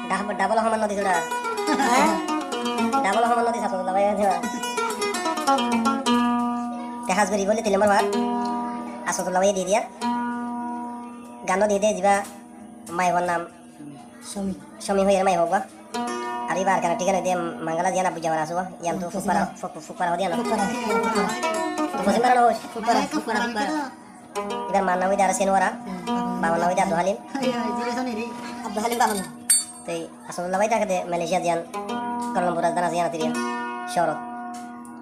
double সমান নদী ছোড়া ডাবল সমান নদী সাপোজ লাগাই দেখাজ করি বলে 3 নম্বর ভাগ আসত লাগাই দিয়ে দিয়া গান দিয়ে দিয়ে যা মাইহর নাম সমী হয়ে মাই হোক আর এবার কেন ঠিকানা দিয়ে মাঙ্গালা দিয়া না বুঝা আসো ইয়ান তো ফুকপারা দিয়া না বুঝে মারানো ফুকপারা এবার মান নাম আর সেনওয়ারা বাবার নাম আব্দুল হালিম বাহন তাই আসলে ভাই তাকে মালয়েশিয়া দিয়ান কলম্বো রাজধানী জিয়ান তিরিয়া শহরত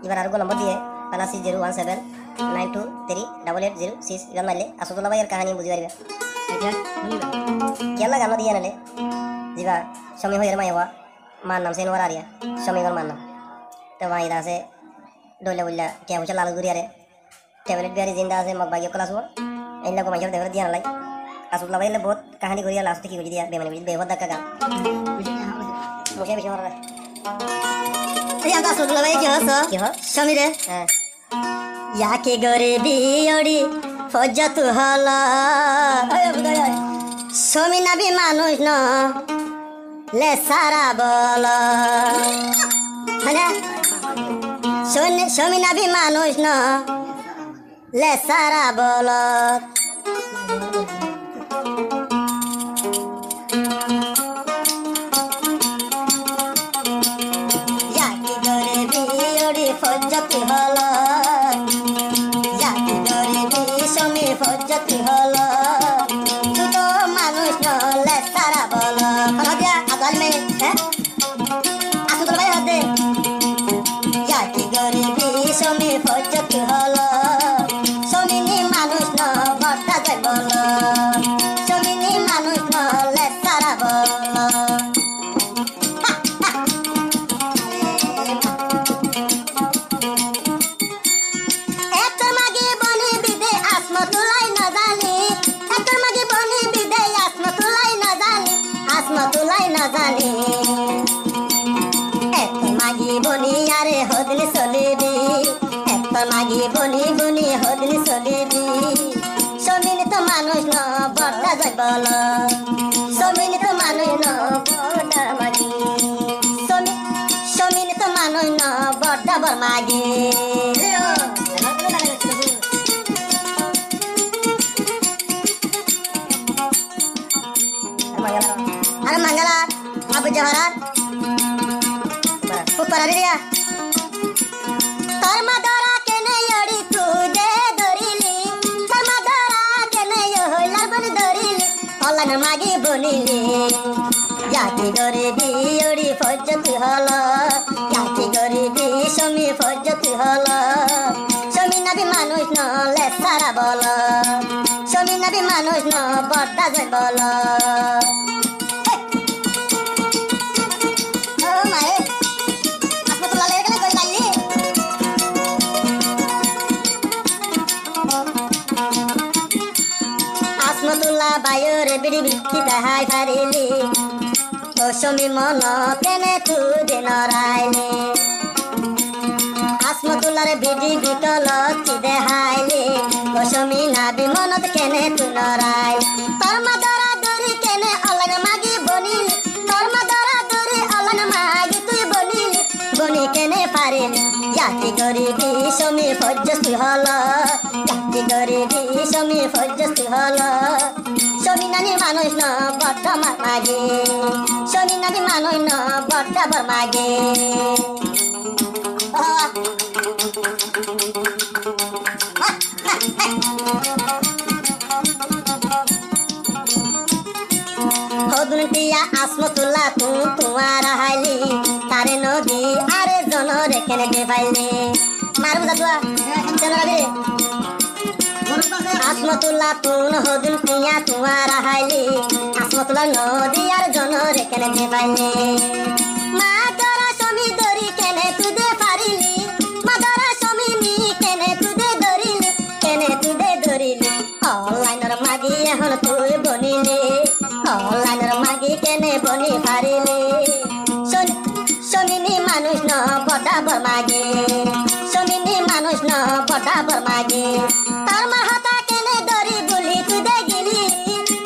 এবার আর নম্বর দিয়ে +017 9238806 এবার মারলে আসলে ভাই এর কাহিনী বুঝি পারবে কেলা গান দিয়ে নালে যা সমী হয়ে মাই হওয়া মার নাম সেনওয়ারা আরিয়া সমীগর মার নাম তো ভাই আছে ডলে বললা কে হচ্ছে লাল গুড়িয়ারে ট্যাবলেট বিহারি জিন্দা আছে মগ ভাগ্য ক্লাস হওয়া এইলা কমাই সব দেখে দিয়া নাই আসলে ভাই বহুত কাহিনী করিয়া লাস্ট কি বুঝি দিয়া বেমানি বুঝি বেহদ দেখা গান মুখে বেশি মারা এই আমরা আসলে ভাই কি হস কি হ সমীরে হ্যাঁ ইয়াকে গরিবি ওড়ি ফজ্জত হলা সমী নাবি মানুষ ন লে সারা বল মানে সমী নাবি মানুষ ন লে সারা বল ফজ্জতি হল জাতি গরিবি সমী ফজ্জতি হল তুই তো মানুষ নলে সারা বল দিয়া আদাল মে হ্যাঁ আসু তো ভাই হদে জাতি গরিবি সমী ফজ্জতি হল সমী নি মানুষ ন বড়টা যাই বল সমী নি মানুষ নলে সারা বল তুলাই না জানি এত মাগি বনি আরে হদলি চলিবি এত মাগি বনি বনি হদলি চলিবি সমীন তো মানুষ ন বড়টা যাই বল সমীন তো মানুষ ন বড়টা মাগি সমীন তো মানুষ ন বড়টা বড় মাগি अरे मंगला अब जवाहरात ফুকপারা দিয়া তোর মাদরা কেনে ইড়ি তুদে ধরিলি তোর মাদরা কেনে হইলা বনি ধরিলি অলান মাগি বনিলি জাতি গরিবি ইড়ি ফজ্জতি হল জাতি গরিবি সমী ফজ্জতি হল সমী নাবি মানুষ ন লে সারা বল সমী নাবি মানুষ ন বড়টা যাই বল আসমতুল্লাহ বায়ুর বিড়ি বিক্রি দেখাই পারিলি ও সমী মন কেনে তু দিন রাইলি আসমতুল্লার বিড়ি বিকল কি দেখাইলি ও সমী নাবি মনত কেনে তু নরাই তোর মাদরা দরি কেনে অলন মাগি বনিলি তোর মাদরা দরি অলন মাগি তুই বনিলি বনি কেনে পারিলি জাতি গরিবি সমী ফজ্জতি হল জাতি গরিবি সমী ফজ্জতি হল সমী নানি মানুষ ন বড় মাগে সমী নানি মানুষ ন বড় বড় মাগে হদুনটিয়া আসমতুল্লাহ তু তোমার হাইলি তারে নদী আরে জনরে কেনে দে পাইলি মার বুঝা তুয়া জনরে আসমতুল্লাহ তুন হদুনটিয়া তোমার হাইলি আসমতুল্লাহ নদী আর জনরে কেনে দে পাইলি মা তোরা সমী দরি কেনে তু দে পারিলি মা তোরা সমী নি কেনে তু দে ধরিলি কেনে তু দে ধরিলি অনলাইনের মাগি এখন তুই বনিলি অনলাইনের মাগি কেনে বনি পারিলি সমীনি মানুষ ন বড়া বড় মাগি সমীনি মানুষ ন বড়া বড় মাগি তার মাহাতা কেনে দরি বুলি তুই দে গিলি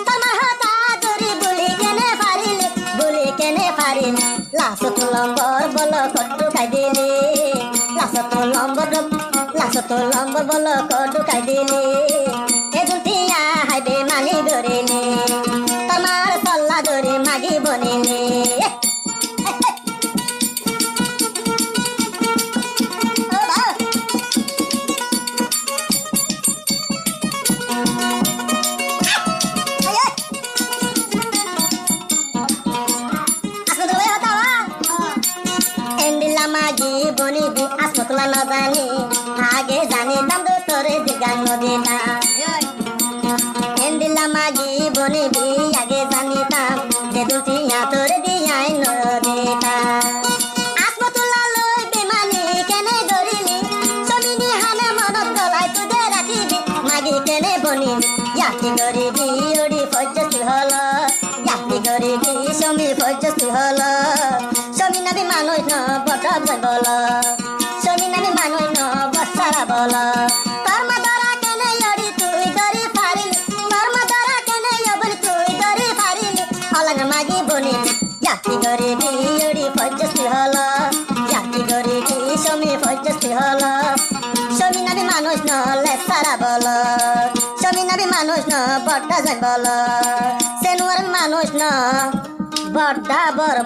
তার মাহাতা দরি বুলি কেনে পারিলি বুলি কেনে লাসত লম্বর বল কটু খাই দিলি লাসত লম্বর বল কটু খাই দিলি এ দুটিয়া হাইবে মানি ধরিলি তোমার সল্লা ধরে মাগি বনিলি মাগি বনি দি আসমতলা না জানি আগে জানি দাম দো তোরে দিগান নদীটা এন্দিলা মাগি বনি দি আগে জানি দাম যে দুটিয়া তোরে দিয়াই নদীটা আসমতলা লই বেমানি কেনে ধরিলি সমিনি হানে মনত গলাই তুদে রাখিবি মাগি কেনে বনি ইয়াতি গরিবি ওড়ি ফজস্তি হল ইয়াতি গরিবি সমি ফজস্তি হল সমি নাবি মানুষ ন বটা বল সমি নাবি মানুষ ন বসারা বল কর্ম দ্বারা কেনে ইড়ি তুই ধরি পারিলি কর্ম দ্বারা কেনে ইবলি তুই ধরি পারিলি অলগ মাগি বনি ইয়াতি গরিবি ওড়ি ফজস্তি হল ইয়াতি গরিবি সমি ফজস্তি হল সমি নাবি মানুষ ন লেসারা বল সমি নাবি মানুষ ন বটা বল সেনুয়ার মানুষ ন বড়া বড়